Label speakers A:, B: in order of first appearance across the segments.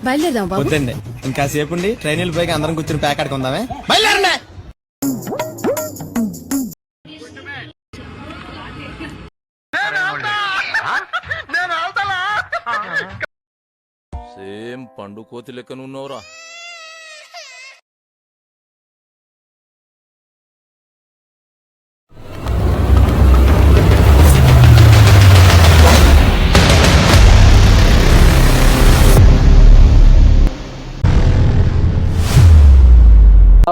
A: బయలుదేరదాం బాబు.
B: వద్దండి ఇంకా సేపు ఉండి ట్రైన్ వెళ్ళిపోయి అందరం కూర్చొని ప్యాక్ ఆడుకుందామే. బయలుదేరండి.
C: సేమ్ పండు కోతి లెక్కనున్నావురా.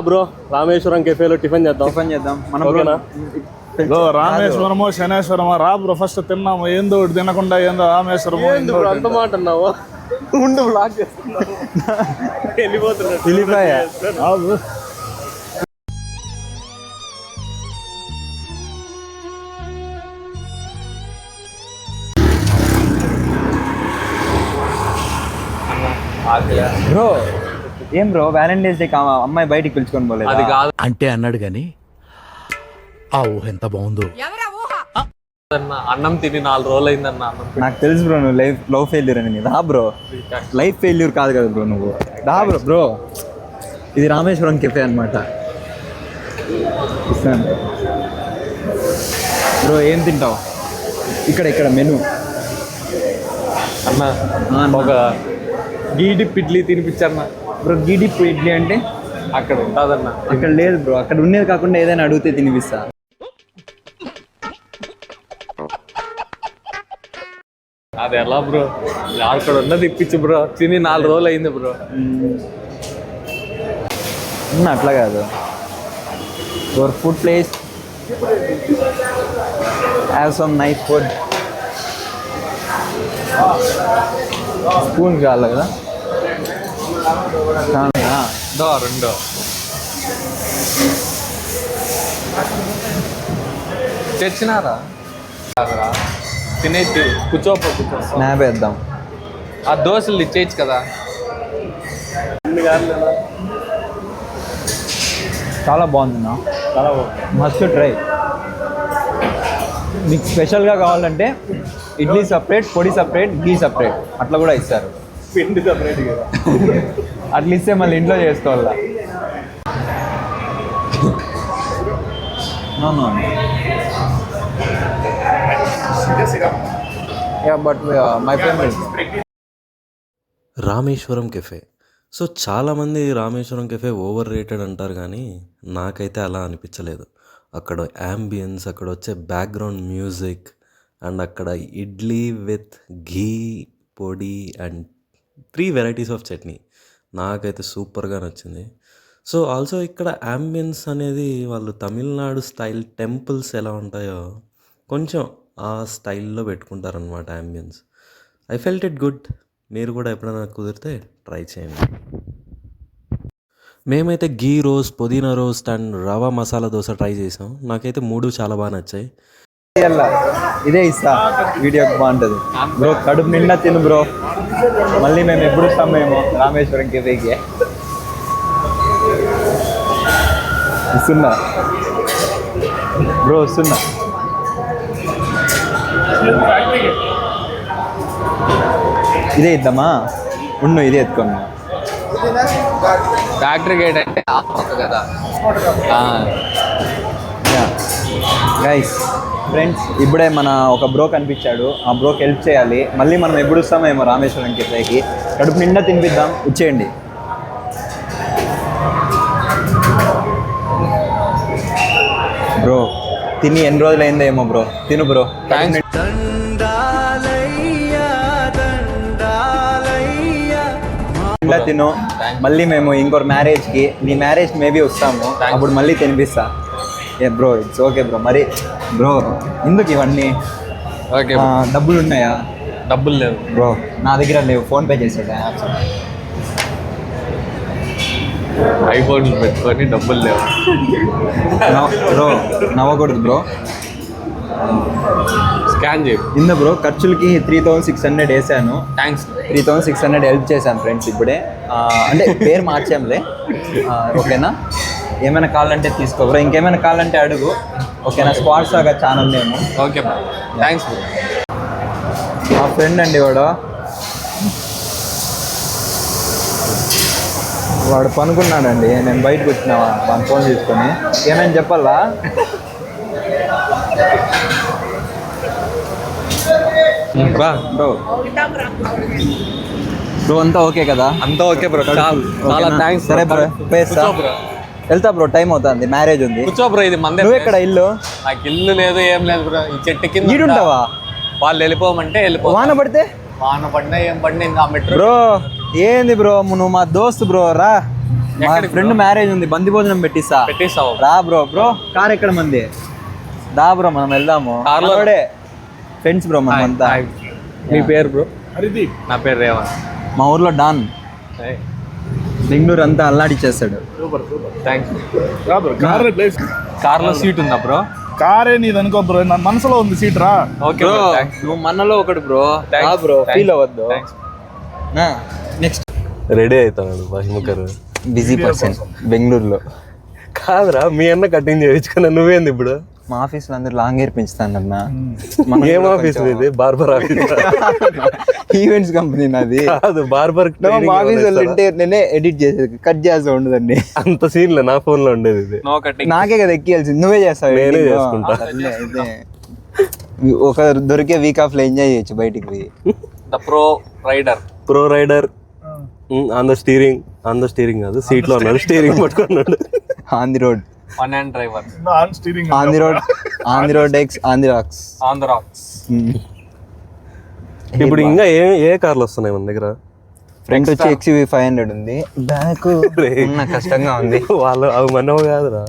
D: బ్రో రామేశ్వరం కెఫేలో టిఫిన్ చేద్దాం.
E: మనం
D: ఓకేనా?
E: రామేశ్వరమో శనేశ్వరమో రా బ్రో, ఫస్ట్ తిన్నాము. ఏందో ఒకటి తినకుండా ఏందో రామేశ్వరమో
D: అంత మాట అన్నావు. ఉండు బ్లాక్ చేస్తున్నావు. వెళ్ళిపోతున్నాడు.
F: బ్రో ఏం బ్రో వ్యాలంటైన్స్ డే అమ్మాయి బయటికి పిలుచుకొని పోలేదు?
C: అది కాదు
G: అంటే అన్నాడు గాని ఆ ఊహ ఎంత బాగుందో.
D: అన్నం తిని 4 రోజులు అయిందన్న.
F: నాకు తెలుసు బ్రో నువ్వు లవ్ ఫెయిల్యూర్ అని. రా బ్రో, లైఫ్ ఫెయిల్యూర్ కాదు కదా బ్రో నువ్వు. రా బ్రో. బ్రో ఇది రామేశ్వరం కెఫే అనమాట. బ్రో ఏం తింటావు? ఇక్కడ మెనూ
D: అన్న ఒక గీడి పిడ్లీ తినిపించన్న.
F: బ్రో గీడిప్పు ఇడ్లీ అంటే
D: అక్కడ ఉంటుందన్న.
F: అక్కడ లేదు బ్రో, అక్కడ ఉండేది కాకుండా ఏదైనా అడిగితే తినిపిస్తా.
D: అది ఎలా బ్రో? అక్కడ ఉన్నది ఇప్పించు బ్రో. తిని 4 రోజులు అయింది బ్రో.
F: అట్లా కాదు. Your food place have some nice food. Spoon కావాలి కదా?
D: రెండో తెచ్చినారా? తినేది కూర్చోపో.
F: స్నాప్ వేద్దాం.
D: ఆ దోశలు ఇచ్చేయచ్చు కదా.
F: చాలా బాగుంది. చాలా మస్ట్ ట్రై. మీకు స్పెషల్గా కావాలంటే ఇడ్లీ సపరేట్, పొడి సపరేట్, ఘీ సపరేట్ అట్లా కూడా ఇస్తారు.
D: పిండి సపరేట్ కదా.
F: అట్లా ఇస్తే మళ్ళీ ఇంట్లో చేసుకోవాలా? But my favourite
H: Rameswaram cafe. So చాలామంది రామేశ్వరం కెఫే ఓవర్ రేటెడ్ అంటారు, కానీ నాకైతే అలా అనిపించలేదు. అక్కడ యాంబియన్స్, అక్కడ వచ్చే బ్యాక్గ్రౌండ్ మ్యూజిక్, అండ్ అక్కడ ఇడ్లీ విత్ ఘీ, పొడి అండ్ 3 వెరైటీస్ ఆఫ్ చట్నీ నాకైతే సూపర్గా నచ్చింది. సో ఆల్సో ఇక్కడ యాంబియన్స్ అనేది వాళ్ళు తమిళనాడు స్టైల్ టెంపుల్స్ ఎలా ఉంటాయో కొంచెం ఆ స్టైల్లో పెట్టుకుంటారనమాట ambience. I felt it good. మీరు కూడా ఎప్పుడైనా కుదిరితే ట్రై చేయండి. మేమైతే ఘీ రోస్ట్, పుదీనా roast and rava masala dosa try చేసాం. నాకైతే 3 చాలా బాగా నచ్చాయి.
F: ఇదే ఇస్తా, వీడియోకి బాగుంటుంది బ్రో. కడుపు నిండా తిను బ్రో. మళ్ళీ మేము ఎప్పుడు వస్తాం మేము రామేశ్వరం కెఫేకి. ఇస్తున్నా బ్రో, వస్తున్నా. ఇదే ఇద్దామా? ఉండు ఇదే ఎత్తుకోండి.
D: ఫ్యాక్టరీ గేట్ అంటే కదా.
F: గైస్ ఫ్రెండ్స్, ఇప్పుడే మన ఒక బ్రో కనిపించాడు. ఆ బ్రోకి హెల్ప్ చేయాలి. మళ్ళీ మనం ఎప్పుడు వస్తామేమో రామేశ్వరం కెఫేకి. కడుపు నిండా తినిపిద్దాం, ఇచ్చేయండి. బ్రో తిని ఎన్ని రోజులు అయిందేమో బ్రో. తిను బ్రో. తిను. మళ్ళీ మేము ఇంకొక మ్యారేజ్కి, నీ మ్యారేజ్ మేబీ వస్తాము, అప్పుడు మళ్ళీ తినిపిస్తా. ఏ బ్రో, ఇట్స్ ఓకే బ్రో. మరి బ్రో ఎందుకు ఇవన్నీ?
D: ఓకే.
F: డబ్బులు ఉన్నాయా?
D: డబ్బులు లేవు
F: బ్రో, నా దగ్గర లేవు. ఫోన్పే చేసేదా?
D: ఐఫోన్లు పెట్టుకొని డబ్బులు లేవు
F: బ్రో. నవ్వకూడదు బ్రో.
D: స్కాన్ చేయి.
F: ఇందా బ్రో, ఖర్చులకి 3600 వేసాను.
D: థ్యాంక్స్.
F: 3600 హెల్ప్ చేశాను ఫ్రెండ్స్ ఇప్పుడే. అంటే పేరు మార్చాంలే. ఓకేనా? ఏమైనా కావాలంటే తీసుకో బ్రో. ఇంకేమైనా కావాలంటే అడుగు. ఓకేనా? స్క్వాడ్ సాగా ఛానల్ నేము.
D: Okay bro, thanks bro.
F: మా ఫ్రెండ్ అండి వాడు. వాడు పనుకున్నాడండి, నేను బయటకు వచ్చిన మన ఫోన్ తీసుకొని. ఏమైనా చెప్పాలా? బ్రో బ్రో అంతా ఓకే కదా?
D: అంతా ఓకే బ్రో, చాలా థ్యాంక్స్.
F: సరే బ్రో, వెళ్తా బ్రో, టైం అవుతుంది, మ్యారేజ్ ఉంది.
D: కూర్చో బ్రో, ఇది మందే.
F: నువ్వు ఎక్కడ ఇల్లు?
D: నాకు ఇల్లు లేదు, ఏం లేదు బ్రో. ఈ చెట్టు కింద
F: ఈడుంటావా?
D: వాళ్ళు వెళ్ళిపోమంటే వెళ్ళిపో.
F: వాన పడితే?
D: వాన పడినా ఏం పడినా ఇంకా మెట్రో.
F: బ్రో ఏంది బ్రో, నువ్వు మా దోస్తు బ్రో, రా. మా ఫ్రెండ్ మ్యారేజ్ ఉంది, బంది భోజనం
D: పెట్టిస్తావు.
F: రా బ్రో. బ్రో కార్ ఎక్కడ మంది? దా బ్రో, మనం వెళ్దాము. కార్లోడే ఫ్రెండ్స్ బ్రో మనం అంతా.
D: మీ పేరు బ్రో?
E: హరిదీప్.
D: నా పేరు రేవంత్.
F: మా ఊర్లో డాన్, బెంగళూరు అంతా అల్లాడిచ్చేస్తాడు.
E: Super super.
D: థ్యాంక్స్.
E: రా బ్రో, కార్ ప్లేస్.
D: కార్లో సీట్ ఉందా బ్రో?
E: కారే నీది అనుకో బ్రో, నా మనసులో ఉంది సీట్. రా.
D: Okay
F: bro,
D: bro, thanks.
F: నువ్వు మనలో ఒకటి bro.
D: Thanks.
F: Bro,
D: Thanks.
F: Feel అవ్వద్దు. నెక్స్ట్
H: రెడీ అవుతాడు హిమకర్.
F: బిజీ పర్సన్ బెంగళూరులో.
H: కాదురా, మీ అన్న కటింగ్ చేయించుకున్నా, నువ్వేంది ఇప్పుడు?
F: మా ఆఫీస్లో అందరూ లాంగ్ హెయిర్ పెంచుతానన్నా.
H: ఏం ఆఫీస్ ఇది? Barber office?
F: ఈవెంట్స్ కంపెనీ నాది.
H: కాదు, బార్బర్.
F: మా ఆఫీస్ వాళ్ళు ఉంటే నేనే ఎడిట్ చేసేది, కట్ చేస్తూ ఉండదండి.
H: అంత సీన్లే నా ఫోన్ లో ఉండేది ఇది.
D: No cutting.
F: నాకే కదా ఎక్కియాల్సింది, నువ్వే చేస్తావు.
H: నేనే చేసుకుంటా.
F: అయితే ఒక దొరికే వీక్ ఆఫ్ లో ఎంజాయ్ చేయొచ్చు బయటికి పోయి.
D: The pro rider.
H: Pro rider on the steering. On the steering కాదు, సీట్ లో ఉన్నాడు, స్టీరింగ్ పట్టుకున్నాడు.
F: On the road.
D: One hand driver.
E: On steering.
F: On the road. On the road x on the rocks.
D: On the rocks.
H: ఇప్పుడు ఇంకా ఏ కార్లు వస్తున్నాయి మన దగ్గర?
F: ఫ్రంట్ వచ్చి XUV 500 ఉంది, బ్యాక్ ఉన్న కష్టంగా ఉంది.
H: వాళ్ళు అవి మనవు కాదురా.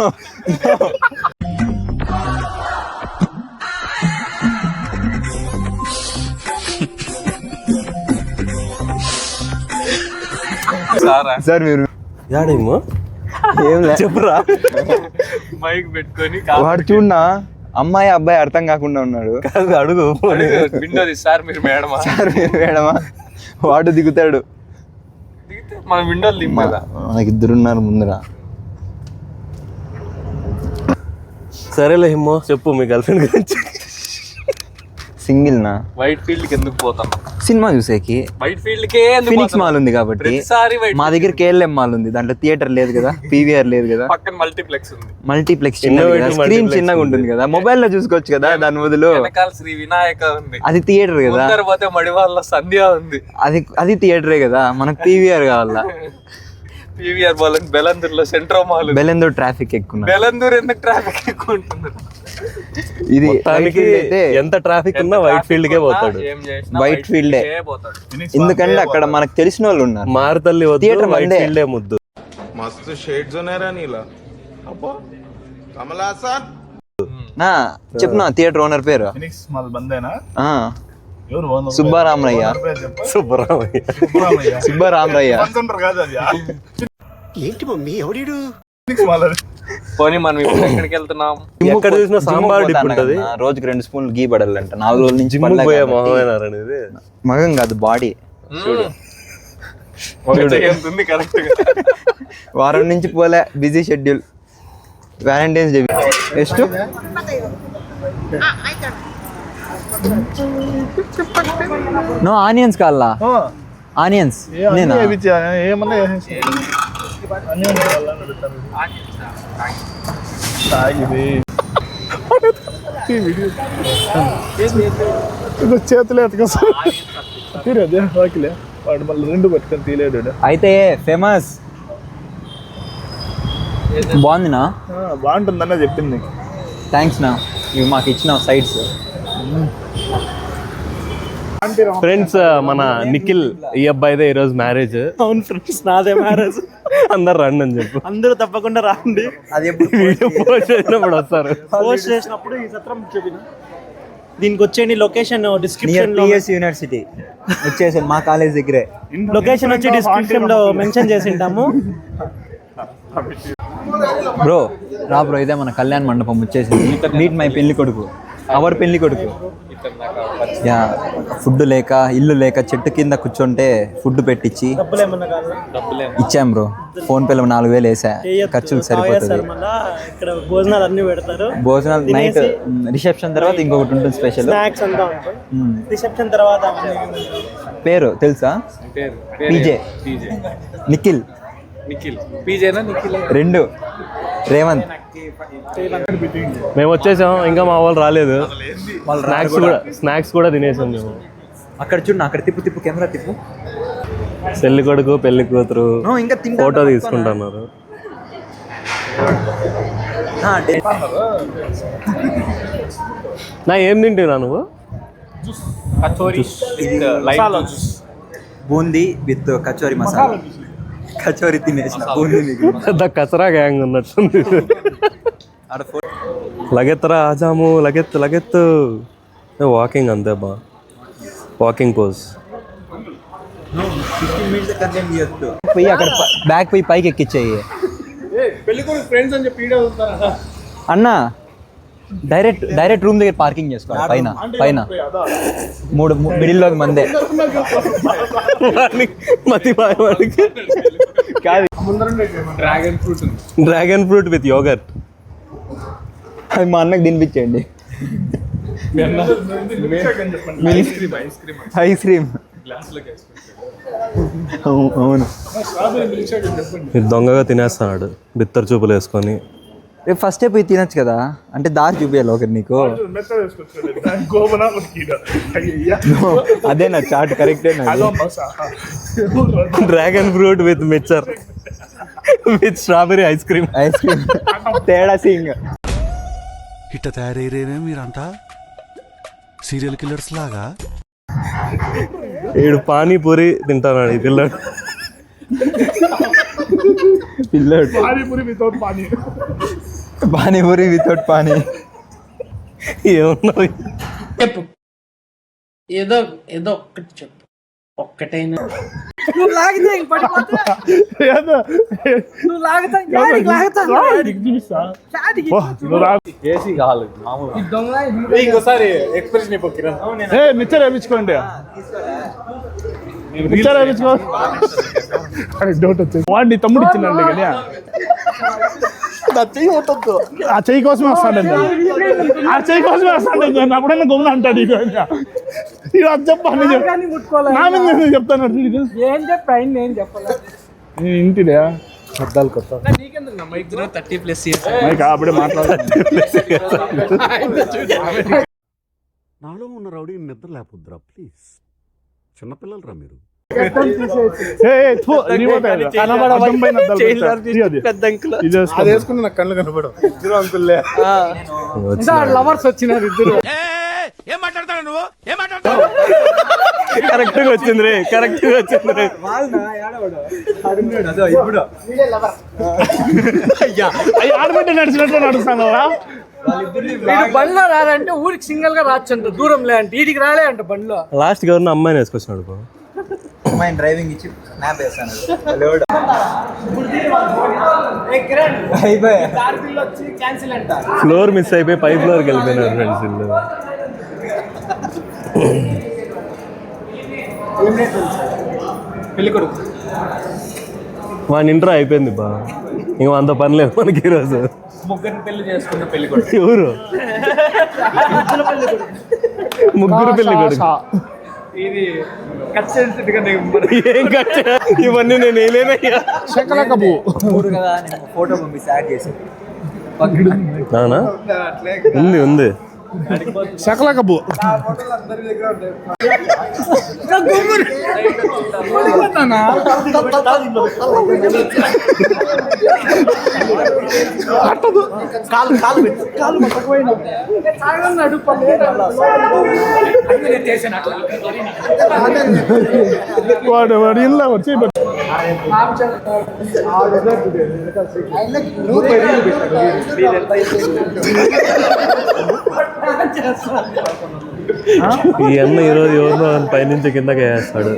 F: సార్ మీరు
H: యాడేమో
F: ఏం లే,
H: చెప్పురా.
D: మైక్ పెట్టుకొని
F: వాడు చూడనా అమ్మాయి అబ్బాయి అర్థం కాకుండా ఉన్నాడు.
H: కాదు, అడుగు.
D: విండో సార్ మీరు మేడమా?
F: సార్ మీరు మేడమా? వాడు దిగుతాడు.
D: మన విండోలు దింపదా?
F: మనకి ఇద్దరున్నారు ముందర.
H: సరేలే హిమ్మో, చెప్పు మీ గర్ల్ ఫ్రెండ్ గురించి.
F: సింగిల్ నా?
D: వైట్ ఫీల్డ్ కి ఎందుకు పోతాం?
F: సినిమా చూసేకి.
D: వైట్ ఫీల్డ్ కే
F: ఫినిక్స్ మాల్ ఉంది కాబట్టి.
D: ప్రతిసారి
F: మా దగ్గర KLM మాల్ ఉంది, దాంట్లో థియేటర్ లేదు కదా, PVR లేదు కదా,
D: పక్కన మల్టీప్లెక్స్ ఉంది.
F: మల్టీప్లెక్స్ స్క్రీన్ చిన్నగా ఉంటుంది కదా, మొబైల్ లో చూసుకోవచ్చు కదా. దాని బదులు
D: వెనకాల శ్రీ వినాయక ఉంది,
F: అది థియేటర్ కదా.
D: ముందర పోతే మడివాళ్ళ సంధ్య ఉంది,
F: అది థియేటరే కదా. మనకు PVR కావాలా?
D: PVR బాల్ బెలందూరులో సెంట్రో మాల్.
F: బెలందూరు ట్రాఫిక్ ఎక్కువ.
D: బెలందూరు ఎందుకు ట్రాఫిక్ ఎక్కువ ఉంటుంది?
F: ఇది
H: మొత్తానికి ఎంత ట్రాఫిక్ ఉన్నా వైట్ ఫీల్డ్ కే పోతాడు.
F: వైట్ ఫీల్డ్
D: పోతాడు,
F: ఎందుకంటే అక్కడ మనకు తెలిసిన వాళ్ళు ఉన్నారు.
H: మారుతల్లి
F: థియేటర్
H: వైట్ ఫీల్డే ముద్దు.
A: मस्त शेड्स ఉన్నాయి రా నీలా. అబ్బా కమలాసన్.
F: నా చెప్పు, థియేటర్ ఓనర్ పేరు
E: ఫినిక్స్ మాల్ బందేనా? ఎవరు?
F: సుబ్బారామయ్య.
H: సుబ్బరామయ్య.
F: సుబ్బారామయ్య.
E: కాదు అది. ఏంటి మమ్మీ ఎవడు? ఫినిక్స్ మాల్ అది.
D: పోనీ మనం ఇప్పుడు ఎక్కడికి వెళ్తున్నాం?
H: ఎక్కడ చూసినా సాంబార్ డిప్ ఉంటది.
F: రోజుకి 2 స్పూన్లు గీ పడాలంట. 4 రోజుల నుంచి
H: జిమ్ పోయే మొహమేనారనేది.
F: మగం కాదు, బాడీ.
D: ఎంత ఉంది కరెక్ట్ గా?
F: వారం నుంచి పోలే, బిజీ షెడ్యూల్. వ్యాలంటైన్స్ డే ಎಷ್ಟು? నో ఆనియన్స్ కావాలా? ఆనియన్స్ నేనా?
E: ఏమన్నా చేతులే ఎత్తుకొస్తాడు తీరేదే వాకిలే. వాడు మళ్ళీ 2 పట్టుకొని తీలేడు.
F: అయితే ఫేమస్ బాగుందినా?
E: బాగుంటుందన్న చెప్పింది నీకు.
F: థ్యాంక్స్ నా, ఇవి మాకు ఇచ్చిన సైడ్స్.
H: ఫ్రెండ్స్, మన నిఖిల్ ఈ అబ్బాయిదే ఈ రోజు మ్యారేజ్.
B: అవును ఫ్రెండ్స్, నాదే మ్యారేజ్.
H: అందరు రండి అని చెప్పు.
B: అందరూ తప్పకుండా రండి.
F: అది
H: వీడియో పోస్ట్ చేసినప్పుడు వస్తారు.
B: పోస్ట్ చేసినప్పుడు ఈ సత్రం చెప్పిన దీనికి వచ్చేయండి. లొకేషన్ డిస్క్రిప్షన్ లో,
F: PS యూనివర్సిటీ వచ్చేసి మా కాలేజ్ దగ్గరే.
B: లొకేషన్ వచ్చి డిస్క్రిప్షన్ లో మెన్షన్ చేసి ఉంటాము.
F: బ్రో రా బ్రో, ఇదే మన కళ్యాణ మండపం వచ్చేసింది. మీట్ మై పెళ్లి కొడుకు, అవర్ పెళ్లి కొడుకు. యా, ఫుడ్ లేక, ఇల్లు లేక చెట్టు కింద కూర్చుంటే ఫుడ్ పెట్టించి
B: డబ్బులు ఏమన్నా కావాలా?
F: ఇచ్చాం బ్రో. ఫోన్ పేలో 4000 వేసా, ఖర్చులు సరిపోతుంది.
B: ఇక్కడ భోజనాలు అన్ని పెడతారు.
F: భోజనాలు నైట్ రిసెప్షన్ తర్వాత ఇంకొకటి ఉంటుంది స్పెషల్.
B: స్నాక్స్ అంతా ఉంటుంది. రిసెప్షన్ తర్వాత
F: పేరు తెలుసా? PJ నిఖిల్.
D: నిఖిల్ పీజేనా నిఖిల్
F: రెండు రేవంత్.
I: మేము వచ్చేసాం, ఇంకా మా వాళ్ళు రాలేదు. స్నాక్స్ కూడా తినేసాం మేము.
F: అక్కడ చూడు, అక్కడ తిప్పు తిప్పు, కెమెరా తిప్పు.
I: పెళ్లి కొడుకు పెళ్లి కూతురు
F: ఇంకా
I: ఫోటో తీసుకుంటున్నారు. నా ఏం తింటున్నా నువ్వు?
F: బూందీ విత్ కచోరీ మసాలా. కచోరీ తినేసిన బూందీ
I: పెద్ద కచరా గ్యాంగ్ ఉన్నట్టుంది. లగెత్తరా ఆజాము, లగెత్తు. వాకింగ్ అంతే బా, వాకింగ్ పోజ్.
F: పోయి అక్కడ బ్యాగ్ పోయి పైకి ఎక్కిచ్చాయి అన్న. డైరెక్ట్ రూమ్ దగ్గర పార్కింగ్ చేసుకోవాలి. పైన 3 మిడిల్లో మందే.
I: Dragon fruit with yoghurt.
F: అది మా అన్నకు తినిపించండి. Ice cream. అవును,
I: దొంగగా తినేస్తున్నాడు బిత్తర్ చూపులు వేసుకొని.
F: రేపు ఫస్టే పోయి తినొచ్చు కదా, అంటే దారి చూపించాలి ఒకటి నీకు. అదే నా చాట్ కరెక్టే.
I: Dragon fruit with mixture with strawberry ice cream.
F: తేడా సింగ్.
G: ఇట్ట తయారయ్యేనే మీరంతా సీరియల్ కిల్లర్స్ లాగా.
I: ఈడు పానీపూరి తింటానాడు ఈ పిల్లడు.
F: పానీపూరి వితౌట్ పానీ.
I: ఏమన్నా
J: చెప్పు, ఏదో ఒక్కటి చెప్పు, ఒక్కటైనా.
D: ఏసీ కావాలి మామూలు. ఇంకోసారి ఎక్స్ప్రెషన్
E: నిచ్చర్ వేయించుకోండి. నిచ్చర్ వేయించుకో. డౌట్ వచ్చేసి వాడిని తమ్ముడు ఇచ్చినండి కానీ ఆ చెయ్యి కోసమే వస్తాడండి. ఆ చెయ్యి కోసమే వస్తాడు. అప్పుడైనా గొమ్మ అంటాడు. ఇక అది చెప్పాను, నా మీద చెప్తాను.
B: ఏం చెప్పా, నేను చెప్పాలి.
E: ఇంటిదే అద్దాలు కొత్త
J: 30+
E: అప్పుడే మాట్లాడాలి.
G: నాలో ఉన్న రౌడీ నిద్ర లేకపోద్దురా ప్లీజ్. చిన్నపిల్లలరా మీరు.
E: వేసుకుని నాకు కళ్ళు కనపడవు. ఇద్దరు అంకుల్లే
B: లవర్స్ వచ్చినారు ఇద్దరు.
C: ఏం మాట్లాడతాడు నువ్వు? ఏం మాట్లాడతావు?
I: కరెక్ట్ గా వచ్చింది రే.
E: ఆడబిడ్డ నడిచినట్టు నడుస్తాను.
B: బండ్లో రాలంటే ఊరికి సింగల్ గా రాచంట, దూరం లే అంటే వీడికి రాలే అంట బండ్లో.
I: లాస్ట్ గా ఉన్న అమ్మాయిని వేసుకొచ్చినాడు.
F: అమ్మాయిని డ్రైవింగ్ ఇచ్చి స్నాప్ వేస్తాను.
I: ఫ్లోర్ మిస్ అయిపోయి పై ఫ్లోర్కి వెళ్ళిపోయినారు ఫ్రెండ్స్ ఇల్లు. వాని ఇంట్రో అయిపోయింది బా, ఇంక అంత పని లేదు మనకి ఈరోజు.
D: ముగ్గురిని పెళ్లి చేసుకున్న పెళ్లి కొడుకు.
I: ఎవరు? ముగ్గురు పెళ్లి కొడుకు.
D: ఇది
I: ఏం కట్ ఇవన్నీ నేను ఏలేనయ్యా.
F: కదా నేను ఫోటో పంపిస్తే యాడ్ చేసి.
I: అవునా? ఉంది.
E: సకల కబు వాడు ఇంట్లో వచ్చి
I: ఈ అన్న ఈరోజు ఎవరినో పైనుంచి కిందకి వేస్తాడు.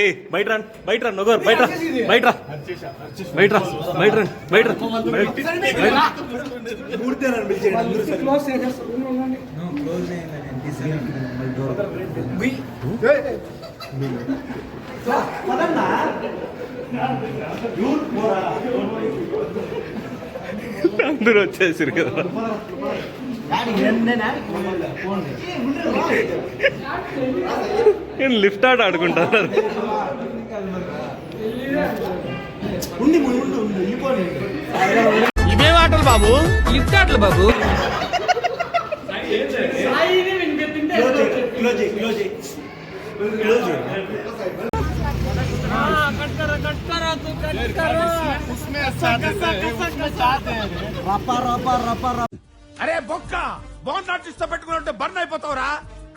I: ఏ బయట రా బయట రా నొగర్ బయట రా బయట రా బయట రా బయట రా బయట రా
B: క్లోజ్ చేసేస్తారు.
I: అందరూ వచ్చేసారు కదా. లిఫ్ట్ ఆట ఆడుకుంటారు.
C: ఇవేం ఆటలు బాబు?
D: లిఫ్ట్ ఆటలు బాబు.
C: అరే బొక్క బాండ్ ఆర్టిస్ట్ తో పెట్టుకుని బర్న్ అయిపోతావురా.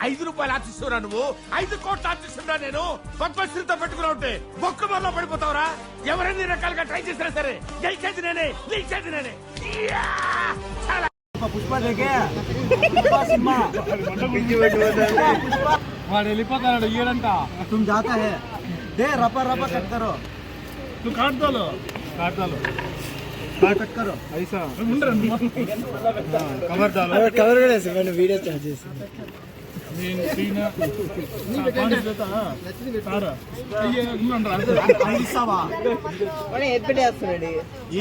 C: 5 రూపాయలు ఆర్టిస్తున్నా నువ్వు, 5 కోట్ల ఆర్టిస్తున్నా నేను. పద్మశ్రీతో పెట్టుకున్నా ఉంటే బొక్క బర్లో పడిపోతావురా. ఎవరెన్ని రకాలుగా ట్రై చేసినా సరే గెలిచేది నేనే, గెలిచేది నేనే.
B: వాడు వెళ్ళిపోతాడు ఇయ్యడంట.
E: तू काट दो लो कट करो ऐसा कवर डालो
B: కవర్ కూడా వేసి నేను వీడియో చార్జ్ చేసి
E: నేను సీనా పాంచ్ देता सारा ये उन्नंड्रा ऐसावा
B: వాడు ఎత్తిపేస్తాడు.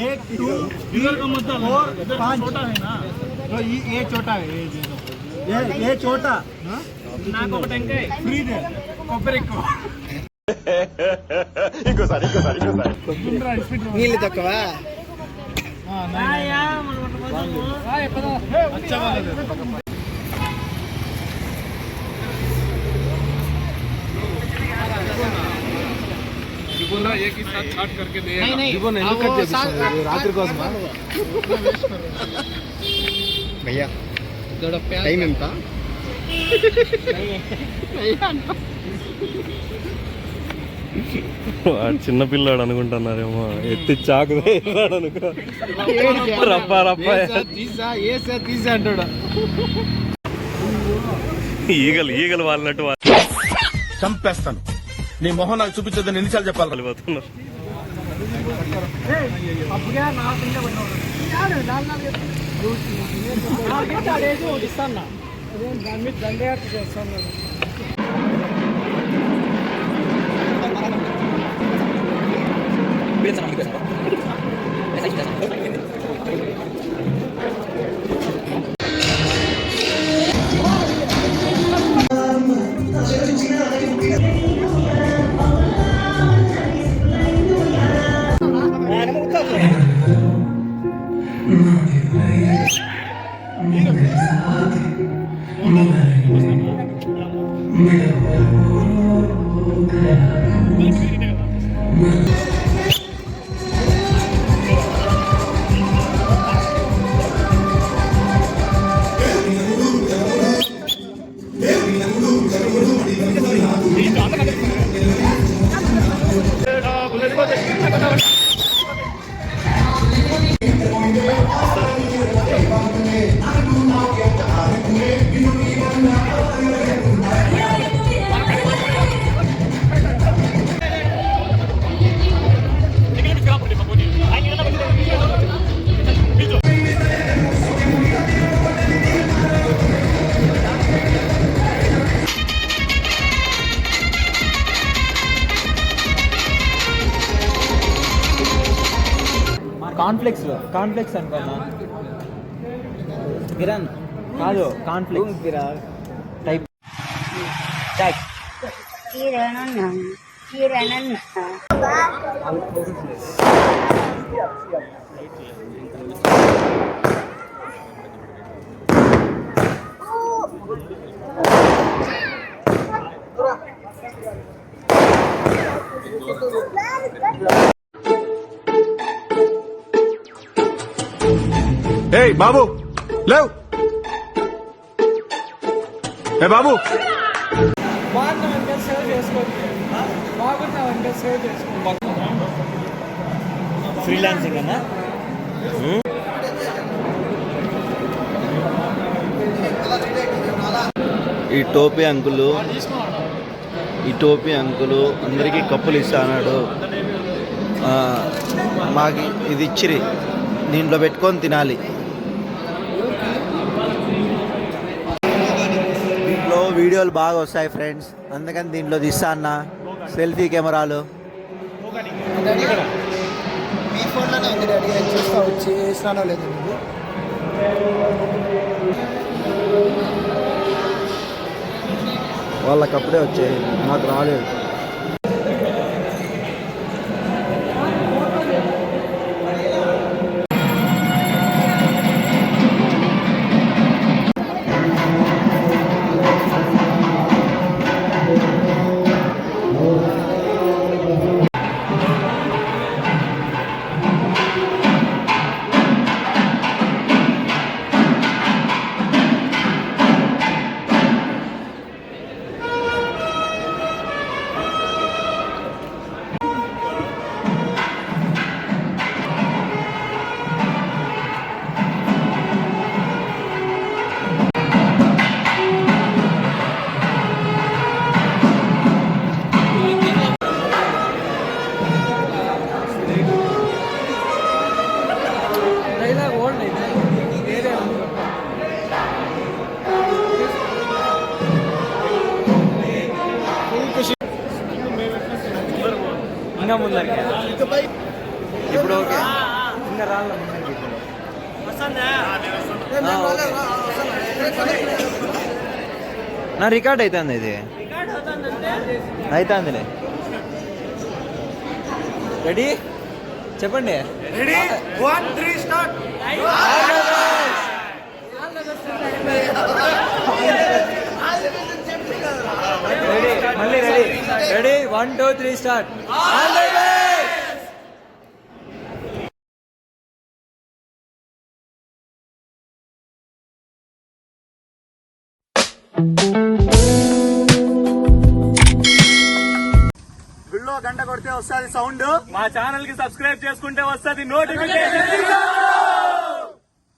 E: 1 2 इधर का मतलब 5 छोटा है ना तो ये छोटा है ये छोटा
B: నాకు ఒక టెంకాయ
E: फ्री दे
B: కొబ్బరి ఎక్కువ.
E: నీళ్ళు తక్కువ రాత్రి కోసం భయ్యా టైం ఎంత?
I: చిన్నపిల్లాడు అనుకుంటున్నారేమో. ఎత్తి చాకు అనుకో. రప్పా రప్పా
B: అంటాడు.
I: ఈగలు వాళ్ళనట్టు
C: చంపేస్తాను. నీ మొహం నాకు చూపించదని ఎన్నిసార్లు చెప్పాలి?
I: వెళ్ళిపోతున్నారు.
B: అప్పుడే నాకు ఇంకా ఒకటి ఇస్తాను. అదే దాని మీద దండయాత్ర చేస్తాను.
F: కాన్ఫ్లెక్స్ అనుకున్నా. కిరణ్ కాదు కాన్ఫ్లెక్స్ టైప్
C: ఏయ్ బాబు లేవ్. ఏ బాబు
B: బాగున్నావంటే సేవ్ చేసుకోండి. బాగున్నావంటే సేవ్ చేసుకోండి.
F: ఫ్రీలాన్సింగ్ అన్నా.
A: ఈ టోపీ అంకులు
K: ఈ టోపీ అంకులు అందరికీ కప్పులు ఇస్తాడు. మాకు ఇది ఇచ్చిరి, దీంట్లో పెట్టుకొని తినాలి. దీంట్లో వీడియోలు బాగా వస్తాయి ఫ్రెండ్స్, అందుకని దీంట్లో తీస్తా అన్న సెల్ఫీ కెమెరాలు.
B: మీ ఫోన్లోనే ఉంది డాడీ, నేను చూస్తా వచ్చి వేసినానో లేదు.
K: వాళ్ళకి అప్పుడే వచ్చాయి, మాకు రాలేదు.
F: ఇంకా ముందరికి ఇప్పుడు ఓకే. ఇంకా రాళ్ళ నా రికార్డ్ అవుతుంది, ఇది అవుతుందిలే. రెడీ చెప్పండి.
B: Ready 1 3 start.
F: మళ్ళీ రెడీ 1 2 3 స్టార్ట్.
E: గుళ్ళో గంట కొడితే వస్తుంది సౌండ్.
I: మా ఛానల్ కి సబ్స్క్రైబ్ చేసుకుంటే వస్తుంది నోటిఫికేషన్.